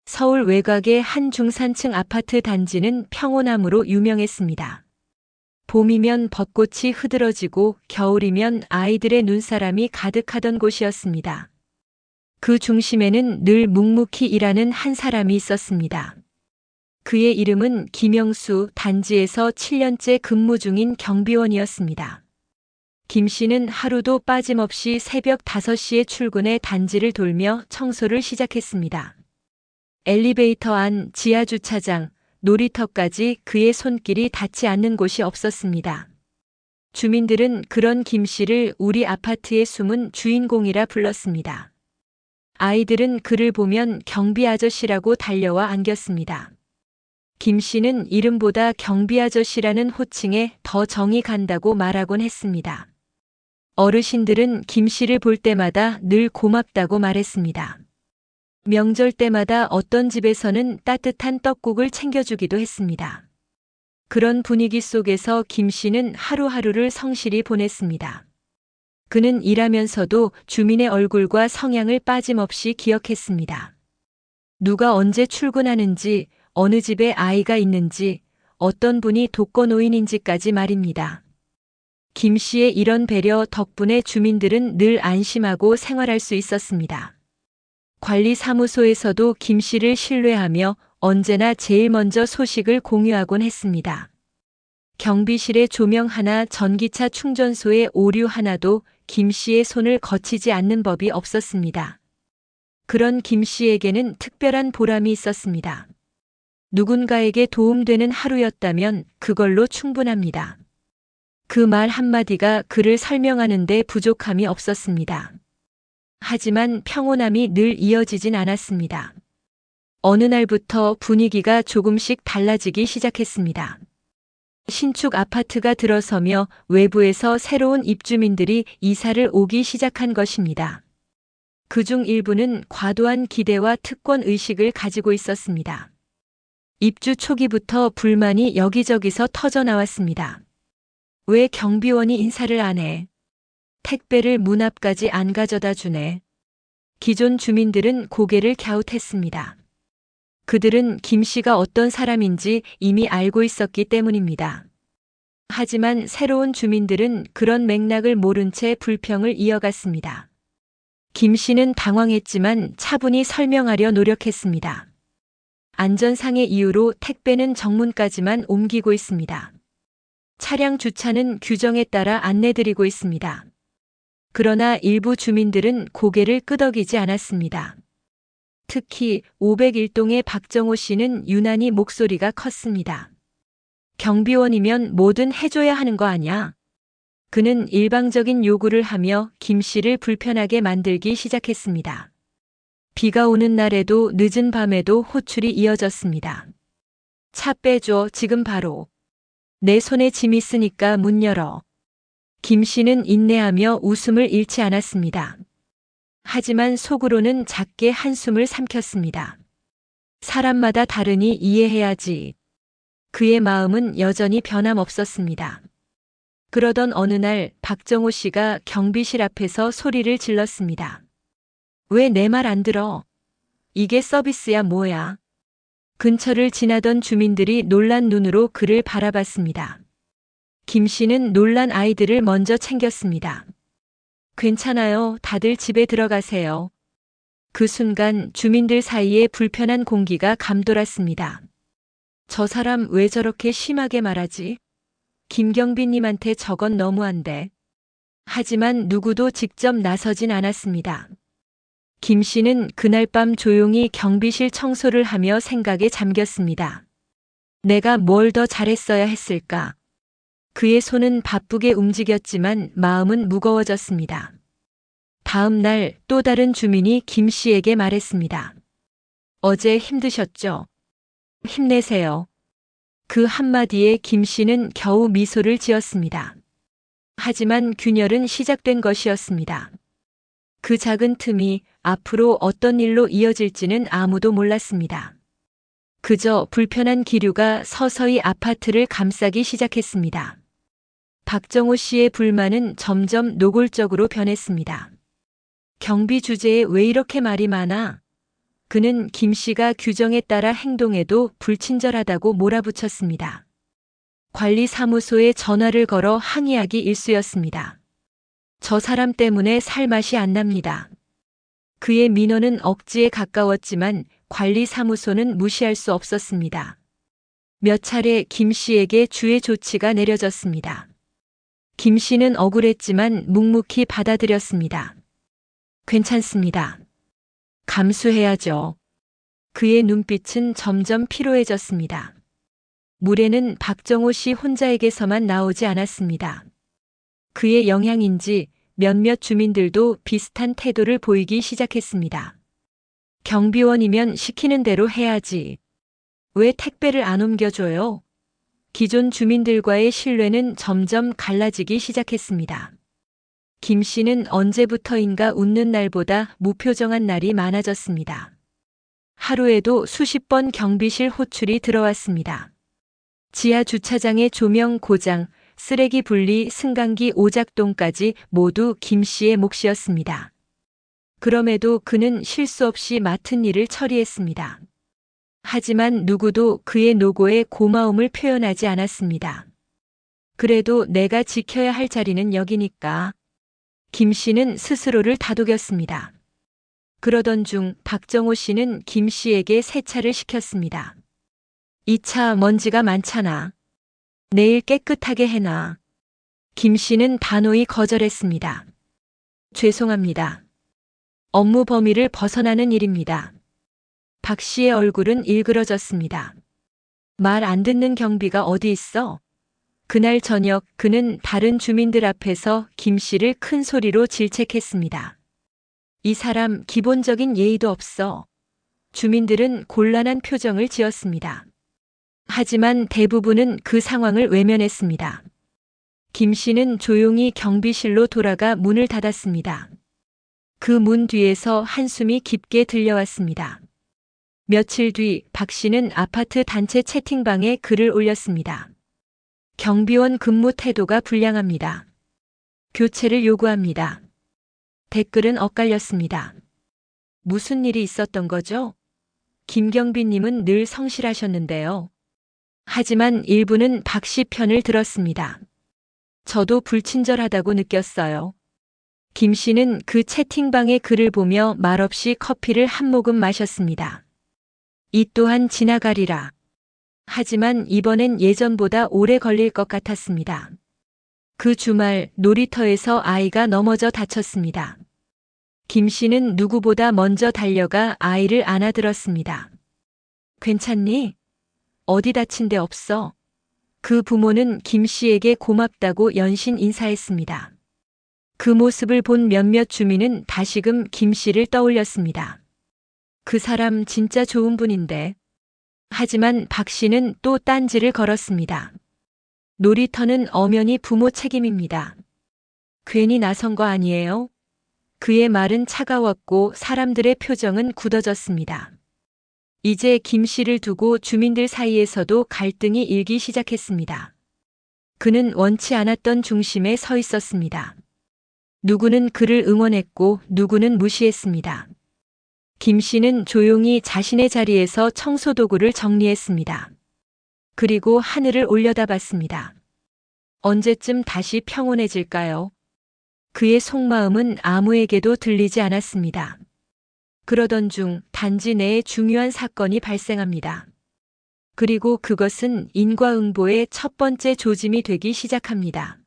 서울 외곽의 한 중산층 아파트 단지는 평온함으로 유명했습니다. 봄이면 벚꽃이 흐드러지고 겨울이면 아이들의 눈사람이 가득하던 곳이었습니다. 그 중심에는 늘 묵묵히 일하는 한 사람이 있었습니다. 그의 이름은 김영수, 단지에서 7년째 근무 중인 경비원이었습니다. 김 씨는 하루도 빠짐없이 새벽 5시에 출근해 단지를 돌며 청소를 시작했습니다. 엘리베이터 안, 지하주차장, 놀이터까지 그의 손길이 닿지 않는 곳이 없었습니다. 주민들은 그런 김 씨를 우리 아파트의 숨은 주인공이라 불렀습니다. 아이들은 그를 보면 경비 아저씨라고 달려와 안겼습니다. 김 씨는 이름보다 경비 아저씨라는 호칭에 더 정이 간다고 말하곤 했습니다. 어르신들은 김 씨를 볼 때마다 늘 고맙다고 말했습니다. 명절 때마다 어떤 집에서는 따뜻한 떡국을 챙겨주기도 했습니다. 그런 분위기 속에서 김 씨는 하루하루를 성실히 보냈습니다. 그는 일하면서도 주민의 얼굴과 성향을 빠짐없이 기억했습니다. 누가 언제 출근하는지, 어느 집에 아이가 있는지, 어떤 분이 독거노인인지까지 말입니다. 김 씨의 이런 배려 덕분에 주민들은 늘 안심하고 생활할 수 있었습니다. 관리사무소에서도 김 씨를 신뢰하며 언제나 제일 먼저 소식을 공유하곤 했습니다. 경비실의 조명 하나, 전기차 충전소의 오류 하나도 김 씨의 손을 거치지 않는 법이 없었습니다. 그런 김 씨에게는 특별한 보람이 있었습니다. 누군가에게 도움되는 하루였다면 그걸로 충분합니다. 그 말 한마디가 그를 설명하는 데 부족함이 없었습니다. 하지만 평온함이 늘 이어지진 않았습니다. 어느 날부터 분위기가 조금씩 달라지기 시작했습니다. 신축 아파트가 들어서며 외부에서 새로운 입주민들이 이사를 오기 시작한 것입니다. 그중 일부는 과도한 기대와 특권 의식을 가지고 있었습니다. 입주 초기부터 불만이 여기저기서 터져 나왔습니다. 왜 경비원이 인사를 안 해? 택배를 문 앞까지 안 가져다 주네. 기존 주민들은 고개를 갸웃했습니다. 그들은 김 씨가 어떤 사람인지 이미 알고 있었기 때문입니다. 하지만 새로운 주민들은 그런 맥락을 모른 채 불평을 이어갔습니다. 김 씨는 당황했지만 차분히 설명하려 노력했습니다. 안전상의 이유로 택배는 정문까지만 옮기고 있습니다. 차량 주차는 규정에 따라 안내드리고 있습니다. 그러나 일부 주민들은 고개를 끄덕이지 않았습니다. 특히 501동의 박정호 씨는 유난히 목소리가 컸습니다. 경비원이면 뭐든 해줘야 하는 거 아냐? 그는 일방적인 요구를 하며 김 씨를 불편하게 만들기 시작했습니다. 비가 오는 날에도 늦은 밤에도 호출이 이어졌습니다. 차 빼줘, 지금 바로. 내 손에 짐 있으니까 문 열어. 김 씨는 인내하며 웃음을 잃지 않았습니다. 하지만 속으로는 작게 한숨을 삼켰습니다. 사람마다 다르니 이해해야지. 그의 마음은 여전히 변함없었습니다. 그러던 어느 날 박정호 씨가 경비실 앞에서 소리를 질렀습니다. 왜 내 말 안 들어? 이게 서비스야 뭐야? 근처를 지나던 주민들이 놀란 눈으로 그를 바라봤습니다. 김 씨는 놀란 아이들을 먼저 챙겼습니다. 괜찮아요. 다들 집에 들어가세요. 그 순간 주민들 사이에 불편한 공기가 감돌았습니다. 저 사람 왜 저렇게 심하게 말하지? 김경비님한테 저건 너무한데. 하지만 누구도 직접 나서진 않았습니다. 김 씨는 그날 밤 조용히 경비실 청소를 하며 생각에 잠겼습니다. 내가 뭘 더 잘했어야 했을까? 그의 손은 바쁘게 움직였지만 마음은 무거워졌습니다. 다음 날 또 다른 주민이 김 씨에게 말했습니다. 어제 힘드셨죠? 힘내세요. 그 한마디에 김 씨는 겨우 미소를 지었습니다. 하지만 균열은 시작된 것이었습니다. 그 작은 틈이 앞으로 어떤 일로 이어질지는 아무도 몰랐습니다. 그저 불편한 기류가 서서히 아파트를 감싸기 시작했습니다. 박정호 씨의 불만은 점점 노골적으로 변했습니다. 경비 주제에 왜 이렇게 말이 많아? 그는 김 씨가 규정에 따라 행동해도 불친절하다고 몰아붙였습니다. 관리사무소에 전화를 걸어 항의하기 일쑤였습니다. 저 사람 때문에 살 맛이 안 납니다. 그의 민원은 억지에 가까웠지만 관리사무소는 무시할 수 없었습니다. 몇 차례 김 씨에게 주의 조치가 내려졌습니다. 김 씨는 억울했지만 묵묵히 받아들였습니다. 괜찮습니다. 감수해야죠. 그의 눈빛은 점점 피로해졌습니다. 물에는 박정호 씨 혼자에게서만 나오지 않았습니다. 그의 영향인지 몇몇 주민들도 비슷한 태도를 보이기 시작했습니다. 경비원이면 시키는 대로 해야지. 왜 택배를 안 옮겨줘요? 기존 주민들과의 신뢰는 점점 갈라지기 시작했습니다. 김 씨는 언제부터인가 웃는 날보다 무표정한 날이 많아졌습니다. 하루에도 수십 번 경비실 호출이 들어왔습니다. 지하 주차장의 조명 고장, 쓰레기 분리, 승강기 오작동까지 모두 김 씨의 몫이었습니다. 그럼에도 그는 실수 없이 맡은 일을 처리했습니다. 하지만 누구도 그의 노고에 고마움을 표현하지 않았습니다. 그래도 내가 지켜야 할 자리는 여기니까. 김 씨는 스스로를 다독였습니다. 그러던 중 박정호 씨는 김 씨에게 세차를 시켰습니다. 이 차 먼지가 많잖아. 내일 깨끗하게 해놔. 김 씨는 단호히 거절했습니다. 죄송합니다. 업무 범위를 벗어나는 일입니다. 박 씨의 얼굴은 일그러졌습니다. 말 안 듣는 경비가 어디 있어? 그날 저녁 그는 다른 주민들 앞에서 김 씨를 큰 소리로 질책했습니다. 이 사람 기본적인 예의도 없어. 주민들은 곤란한 표정을 지었습니다. 하지만 대부분은 그 상황을 외면했습니다. 김 씨는 조용히 경비실로 돌아가 문을 닫았습니다. 그 문 뒤에서 한숨이 깊게 들려왔습니다. 며칠 뒤 박 씨는 아파트 단체 채팅방에 글을 올렸습니다. 경비원 근무 태도가 불량합니다. 교체를 요구합니다. 댓글은 엇갈렸습니다. 무슨 일이 있었던 거죠? 김경비님은 늘 성실하셨는데요. 하지만 일부는 박 씨 편을 들었습니다. 저도 불친절하다고 느꼈어요. 김 씨는 그 채팅방의 글을 보며 말없이 커피를 한 모금 마셨습니다. 이 또한 지나가리라. 하지만 이번엔 예전보다 오래 걸릴 것 같았습니다. 그 주말 놀이터에서 아이가 넘어져 다쳤습니다. 김 씨는 누구보다 먼저 달려가 아이를 안아들었습니다. 괜찮니? 어디 다친 데 없어? 그 부모는 김 씨에게 고맙다고 연신 인사했습니다. 그 모습을 본 몇몇 주민은 다시금 김 씨를 떠올렸습니다. 그 사람 진짜 좋은 분인데. 하지만 박 씨는 또 딴지를 걸었습니다. 놀이터는 엄연히 부모 책임입니다. 괜히 나선 거 아니에요? 그의 말은 차가웠고 사람들의 표정은 굳어졌습니다. 이제 김 씨를 두고 주민들 사이에서도 갈등이 일기 시작했습니다. 그는 원치 않았던 중심에 서 있었습니다. 누구는 그를 응원했고 누구는 무시했습니다. 김 씨는 조용히 자신의 자리에서 청소도구를 정리했습니다. 그리고 하늘을 올려다봤습니다. 언제쯤 다시 평온해질까요? 그의 속마음은 아무에게도 들리지 않았습니다. 그러던 중 단지 내에 중요한 사건이 발생합니다. 그리고 그것은 인과응보의 첫 번째 조짐이 되기 시작합니다.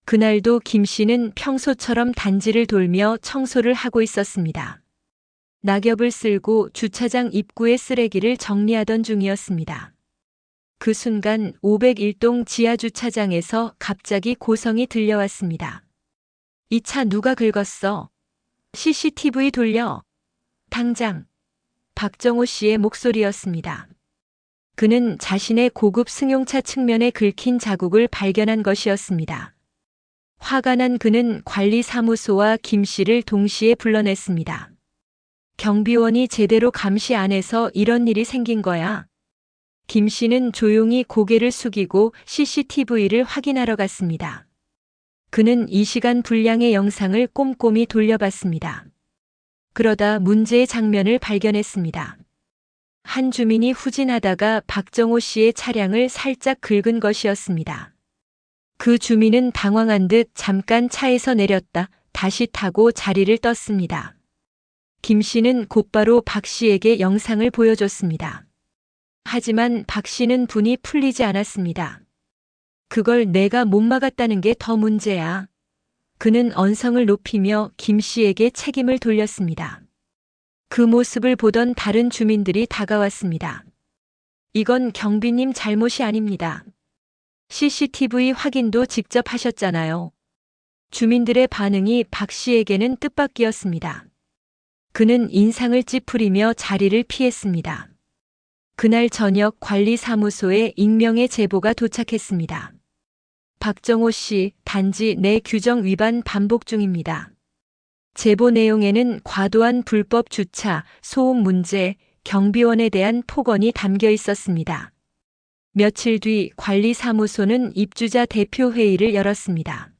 그날도 김 씨는 평소처럼 단지를 돌며 청소를 하고 있었습니다. 낙엽을 쓸고 주차장 입구의 쓰레기를 정리하던 중이었습니다. 그 순간 501동 지하주차장에서 갑자기 고성이 들려왔습니다. 이 차 누가 긁었어? CCTV 돌려. 당장. 박정호 씨의 목소리였습니다. 그는 자신의 고급 승용차 측면에 긁힌 자국을 발견한 것이었습니다. 화가 난 그는 관리사무소와 김 씨를 동시에 불러냈습니다. 경비원이 제대로 감시 안 해서 이런 일이 생긴 거야. 김 씨는 조용히 고개를 숙이고 CCTV를 확인하러 갔습니다. 그는 이 시간 분량의 영상을 꼼꼼히 돌려봤습니다. 그러다 문제의 장면을 발견했습니다. 한 주민이 후진하다가 박정호 씨의 차량을 살짝 긁은 것이었습니다. 그 주민은 당황한 듯 잠깐 차에서 내렸다 다시 타고 자리를 떴습니다. 김 씨는 곧바로 박 씨에게 영상을 보여줬습니다. 하지만 박 씨는 분이 풀리지 않았습니다. 그걸 내가 못 막았다는 게 더 문제야. 그는 언성을 높이며 김 씨에게 책임을 돌렸습니다. 그 모습을 보던 다른 주민들이 다가왔습니다. 이건 경비님 잘못이 아닙니다. CCTV 확인도 직접 하셨잖아요. 주민들의 반응이 박 씨에게는 뜻밖이었습니다. 그는 인상을 찌푸리며 자리를 피했습니다. 그날 저녁 관리사무소에 익명의 제보가 도착했습니다. 박정호 씨, 단지 내 규정 위반 반복 중입니다. 제보 내용에는 과도한 불법 주차, 소음 문제, 경비원에 대한 폭언이 담겨 있었습니다. 며칠 뒤 관리사무소는 입주자 대표회의를 열었습니다.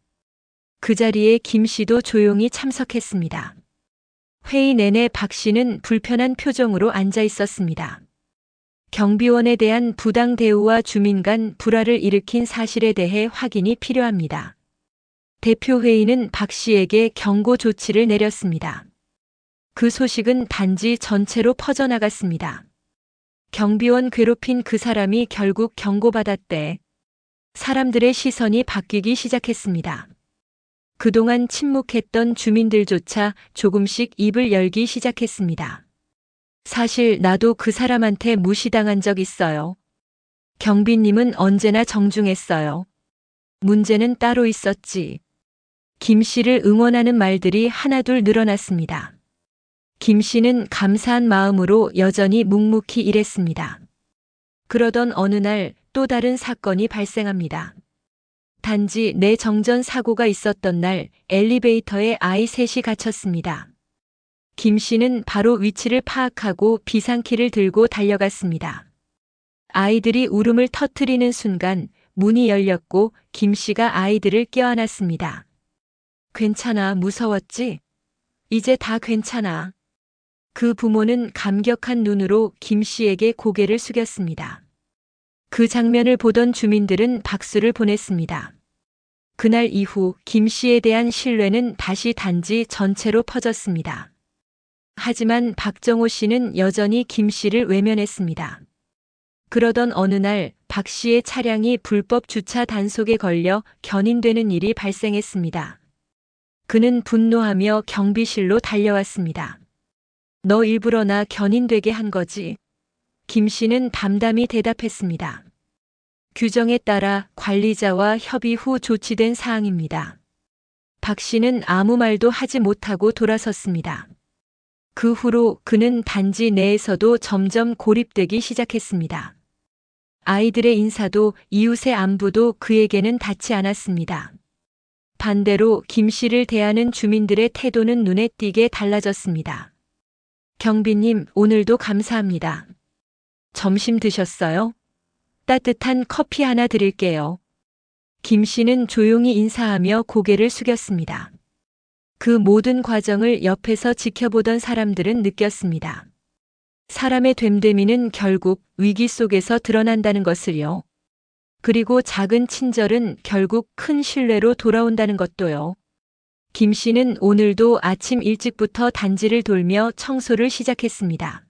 그 자리에 김 씨도 조용히 참석했습니다. 회의 내내 박 씨는 불편한 표정으로 앉아 있었습니다. 경비원에 대한 부당 대우와 주민 간 불화를 일으킨 사실에 대해 확인이 필요합니다. 대표회의는 박 씨에게 경고 조치를 내렸습니다. 그 소식은 단지 전체로 퍼져나갔습니다. 경비원 괴롭힌 그 사람이 결국 경고받았대. 사람들의 시선이 바뀌기 시작했습니다. 그동안 침묵했던 주민들조차 조금씩 입을 열기 시작했습니다. 사실 나도 그 사람한테 무시당한 적 있어요. 경비님은 언제나 정중했어요. 문제는 따로 있었지. 김 씨를 응원하는 말들이 하나둘 늘어났습니다. 김 씨는 감사한 마음으로 여전히 묵묵히 일했습니다. 그러던 어느 날 또 다른 사건이 발생합니다. 단지 내 정전 사고가 있었던 날 엘리베이터에 아이 셋이 갇혔습니다. 김 씨는 바로 위치를 파악하고 비상키를 들고 달려갔습니다. 아이들이 울음을 터뜨리는 순간 문이 열렸고 김 씨가 아이들을 껴안았습니다. 괜찮아, 무서웠지? 이제 다 괜찮아. 그 부모는 감격한 눈으로 김 씨에게 고개를 숙였습니다. 그 장면을 보던 주민들은 박수를 보냈습니다. 그날 이후 김 씨에 대한 신뢰는 다시 단지 전체로 퍼졌습니다. 하지만 박정호 씨는 여전히 김 씨를 외면했습니다. 그러던 어느 날 박 씨의 차량이 불법 주차 단속에 걸려 견인되는 일이 발생했습니다. 그는 분노하며 경비실로 달려왔습니다. 너 일부러 나 견인되게 한 거지? 김 씨는 담담히 대답했습니다. 규정에 따라 관리자와 협의 후 조치된 사항입니다. 박 씨는 아무 말도 하지 못하고 돌아섰습니다. 그 후로 그는 단지 내에서도 점점 고립되기 시작했습니다. 아이들의 인사도 이웃의 안부도 그에게는 닿지 않았습니다. 반대로 김 씨를 대하는 주민들의 태도는 눈에 띄게 달라졌습니다. 경비님, 오늘도 감사합니다. 점심 드셨어요? 따뜻한 커피 하나 드릴게요. 김 씨는 조용히 인사하며 고개를 숙였습니다. 그 모든 과정을 옆에서 지켜보던 사람들은 느꼈습니다. 사람의 됨됨이는 결국 위기 속에서 드러난다는 것을요. 그리고 작은 친절은 결국 큰 신뢰로 돌아온다는 것도요. 김 씨는 오늘도 아침 일찍부터 단지를 돌며 청소를 시작했습니다.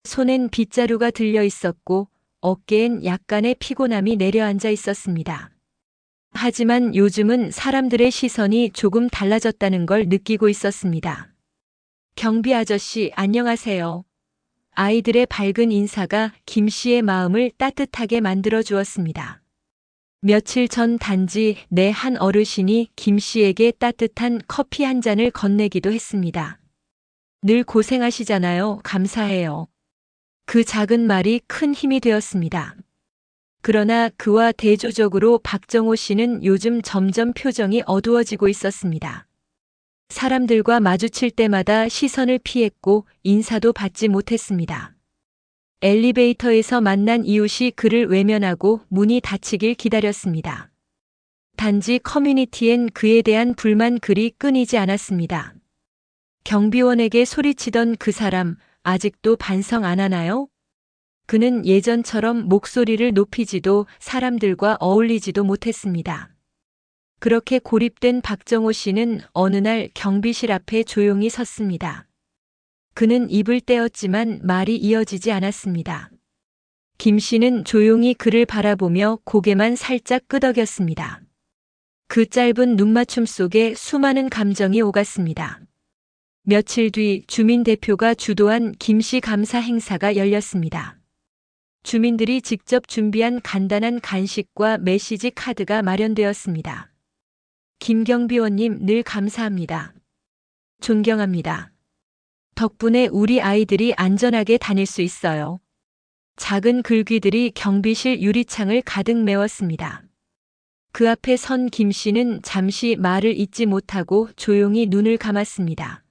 손엔 빗자루가 들려 있었고 어깨엔 약간의 피곤함이 내려앉아 있었습니다. 하지만 요즘은 사람들의 시선이 조금 달라졌다는 걸 느끼고 있었습니다. 경비 아저씨, 안녕하세요. 아이들의 밝은 인사가 김 씨의 마음을 따뜻하게 만들어 주었습니다. 며칠 전 단지 내 한 어르신이 김 씨에게 따뜻한 커피 한 잔을 건네기도 했습니다. 늘 고생하시잖아요. 감사해요. 그 작은 말이 큰 힘이 되었습니다. 그러나 그와 대조적으로 박정호 씨는 요즘 점점 표정이 어두워지고 있었습니다. 사람들과 마주칠 때마다 시선을 피했고 인사도 받지 못했습니다. 엘리베이터에서 만난 이웃이 그를 외면하고 문이 닫히길 기다렸습니다. 단지 커뮤니티엔 그에 대한 불만 글이 끊이지 않았습니다. 경비원에게 소리치던 그 사람 아직도 반성 안 하나요? 그는 예전처럼 목소리를 높이지도 사람들과 어울리지도 못했습니다. 그렇게 고립된 박정호 씨는 어느 날 경비실 앞에 조용히 섰습니다. 그는 입을 떼었지만 말이 이어지지 않았습니다. 김 씨는 조용히 그를 바라보며 고개만 살짝 끄덕였습니다. 그 짧은 눈맞춤 속에 수많은 감정이 오갔습니다. 며칠 뒤 주민 대표가 주도한 김 씨 감사 행사가 열렸습니다. 주민들이 직접 준비한 간단한 간식과 메시지 카드가 마련되었습니다. 김경비원님 늘 감사합니다. 존경합니다. 덕분에 우리 아이들이 안전하게 다닐 수 있어요. 작은 글귀들이 경비실 유리창을 가득 메웠습니다. 그 앞에 선 김 씨는 잠시 말을 잇지 못하고 조용히 눈을 감았습니다.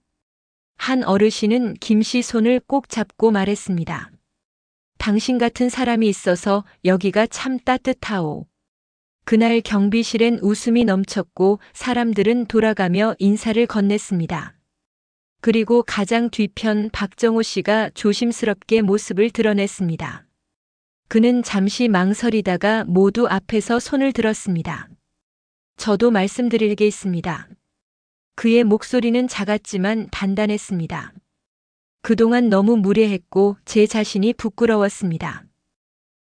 한 어르신은 김 씨 손을 꼭 잡고 말했습니다. 당신 같은 사람이 있어서 여기가 참 따뜻하오. 그날 경비실엔 웃음이 넘쳤고 사람들은 돌아가며 인사를 건넸습니다. 그리고 가장 뒤편 박정호 씨가 조심스럽게 모습을 드러냈습니다. 그는 잠시 망설이다가 모두 앞에서 손을 들었습니다. 저도 말씀드릴 게 있습니다. 그의 목소리는 작았지만 단단했습니다. 그동안 너무 무례했고 제 자신이 부끄러웠습니다.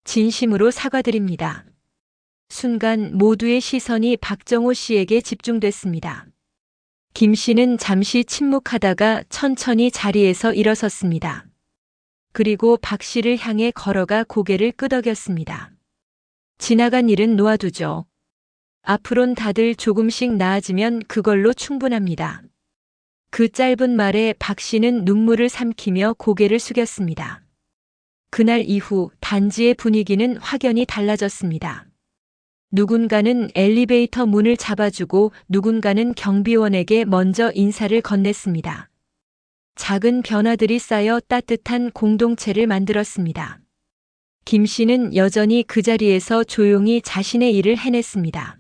진심으로 사과드립니다. 순간 모두의 시선이 박정호 씨에게 집중됐습니다. 김 씨는 잠시 침묵하다가 천천히 자리에서 일어섰습니다. 그리고 박 씨를 향해 걸어가 고개를 끄덕였습니다. 지나간 일은 놓아두죠. 앞으론 다들 조금씩 나아지면 그걸로 충분합니다. 그 짧은 말에 박 씨는 눈물을 삼키며 고개를 숙였습니다. 그날 이후 단지의 분위기는 확연히 달라졌습니다. 누군가는 엘리베이터 문을 잡아주고 누군가는 경비원에게 먼저 인사를 건넸습니다. 작은 변화들이 쌓여 따뜻한 공동체를 만들었습니다. 김 씨는 여전히 그 자리에서 조용히 자신의 일을 해냈습니다.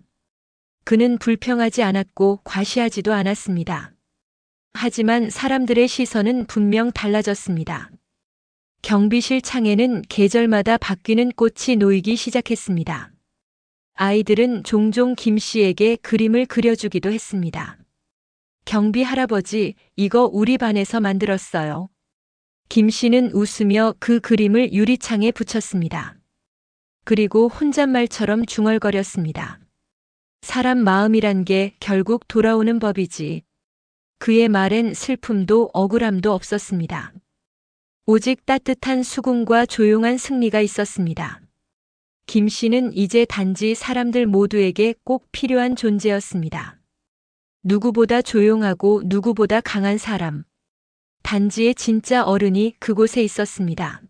그는 불평하지 않았고 과시하지도 않았습니다. 하지만 사람들의 시선은 분명 달라졌습니다. 경비실 창에는 계절마다 바뀌는 꽃이 놓이기 시작했습니다. 아이들은 종종 김 씨에게 그림을 그려주기도 했습니다. 경비 할아버지, 이거 우리 반에서 만들었어요. 김 씨는 웃으며 그 그림을 유리창에 붙였습니다. 그리고 혼잣말처럼 중얼거렸습니다. 사람 마음이란 게 결국 돌아오는 법이지. 그의 말엔 슬픔도 억울함도 없었습니다. 오직 따뜻한 수긍과 조용한 승리가 있었습니다. 김 씨는 이제 단지 사람들 모두에게 꼭 필요한 존재였습니다. 누구보다 조용하고 누구보다 강한 사람. 단지의 진짜 어른이 그곳에 있었습니다.